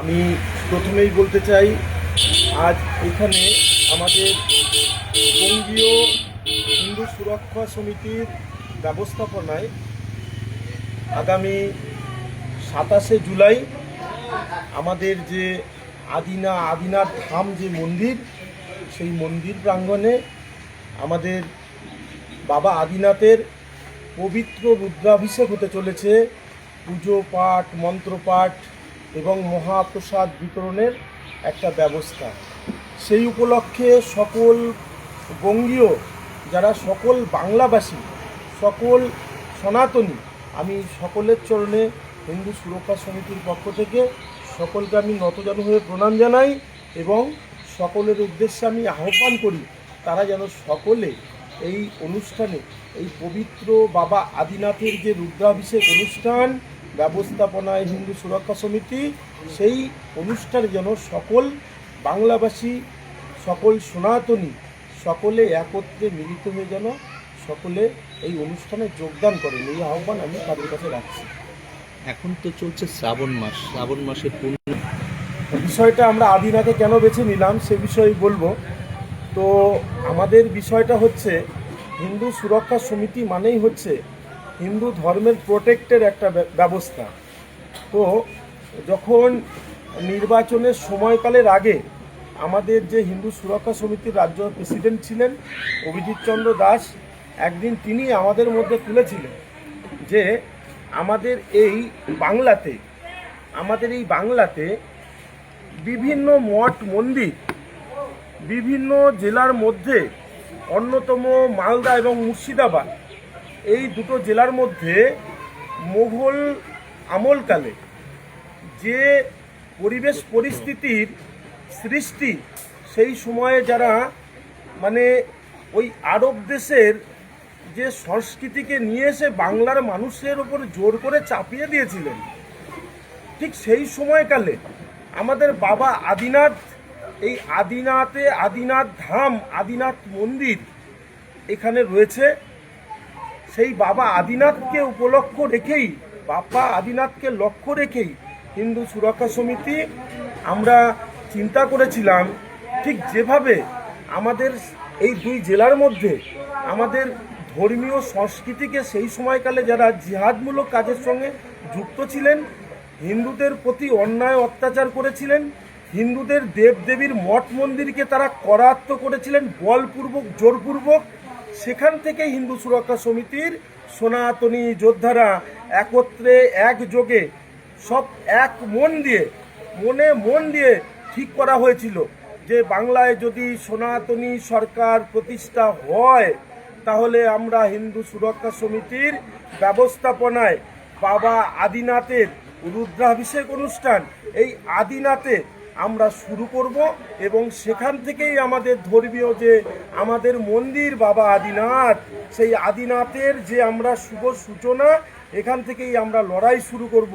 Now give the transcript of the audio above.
আমি প্রথমেই বলতে চাই, আজ এখানে আমাদের বঙ্গীয় হিন্দু সুরক্ষা সমিতির ব্যবস্থাপনায় আগামী 27শে জুলাই আমাদের যে আদিনাথ ধাম যে মন্দির, সেই মন্দির প্রাঙ্গণে আমাদের বাবা আদিনাথের পবিত্র রুদ্রাভিষেক হতে চলেছে। পুজো পাঠ, মন্ত্রপাঠ এবং মহাপ্রসাদ বিতরণের একটা ব্যবস্থা। সেই উপলক্ষে সকল বঙ্গীয় যারা সকল বাংলাভাষী, সকল সনাতনী, আমি সকলের চরণে হিন্দু সুরক্ষা সমিতির পক্ষ থেকে সকলকে আমি নতজানু হয়ে প্রণাম জানাই এবং সকলের উদ্দেশ্যে আমি আহ্বান করি তারা যেন সকলে এই অনুষ্ঠানে, এই পবিত্র বাবা আদিনাথের যে রুদ্রাভিষেক অনুষ্ঠান ব্যবস্থাপনায় হিন্দু সুরক্ষা সমিতি, সেই অনুষ্ঠানে যেন সকল বাংলাভাষী, সকল সনাতনী সকলে একত্রে মিলিত হয়ে যেন সকলে এই অনুষ্ঠানে যোগদান করেন, এই আহ্বান আমি তাদের কাছে রাখছি। এখন তো চলছে শ্রাবণ মাসের বিষয়টা আমরা আদিনাথে কেন বেছে নিলাম সে বিষয়ে বলবো। তো আমাদের বিষয়টা হচ্ছে, হিন্দু সুরক্ষা সমিতি মানেই হচ্ছে হিন্দু ধর্মের প্রোটেক্টের একটা ব্যবস্থা। তো যখন নির্বাচনের সময়কালের আগে আমাদের যে হিন্দু সুরক্ষা সমিতির রাজ্য প্রেসিডেন্ট ছিলেন অভিজিৎ চন্দ্র দাস, একদিন তিনি আমাদের মধ্যে তুলেছিলেন যে আমাদের এই বাংলাতে বিভিন্ন মঠ মন্দির বিভিন্ন জেলার মধ্যে, অন্যতম মালদা এবং মুর্শিদাবাদ, এই দুটো জেলার মধ্যে মোঘল আমলকালে যে পরিবেশ পরিস্থিতির সৃষ্টি, সেই সময়ে যারা ওই আরব দেশের যে সংস্কৃতিকে নিয়ে এসে বাংলার মানুষের ওপর জোর করে চাপিয়ে দিয়েছিলেন, ঠিক সেই সময়কালে আমাদের বাবা আদিনাথ, এই আদিনাথ ধাম, আদিনাথ মন্দির এখানে রয়েছে। সেই বাবা আদিনাথকে লক্ষ্য রেখেই হিন্দু সুরক্ষা সমিতি আমরা চিন্তা করেছিলাম, ঠিক যেভাবে আমাদের এই দুই জেলার মধ্যে আমাদের ধর্মীয় সংস্কৃতিকে সেই সময়কালে যারা জিহাদমূলক কাজের সঙ্গে যুক্ত ছিলেন, হিন্দুদের প্রতি অন্যায় অত্যাচার করেছিলেন, হিন্দুদের দেবদেবীর মঠ মন্দিরকে তারা করায়ত্ত করেছিলেন বলপূর্বক, জোরপূর্বক, সেখান থেকে হিন্দু সুরক্ষা সমিতির সনাতনী যোদ্ধারা একত্রে একযোগে সব এক মন দিয়ে ঠিক করা হয়েছিল যে বাংলায় যদি সনাতনী সরকার প্রতিষ্ঠা হয়, তাহলে আমরা হিন্দু সুরক্ষা সমিতির ব্যবস্থাপনায় বাবা আদিনাথের রুদ্রাভিষেক অনুষ্ঠান এই আদিনাথে আমরা শুরু করব এবং সেখান থেকেই আমাদের ধর্মীয় যে আমাদের মন্দির বাবা আদিনাথ, সেই আদিনাথের যে আমরা শুভ সূচনা, এখান থেকেই আমরা লড়াই শুরু করব।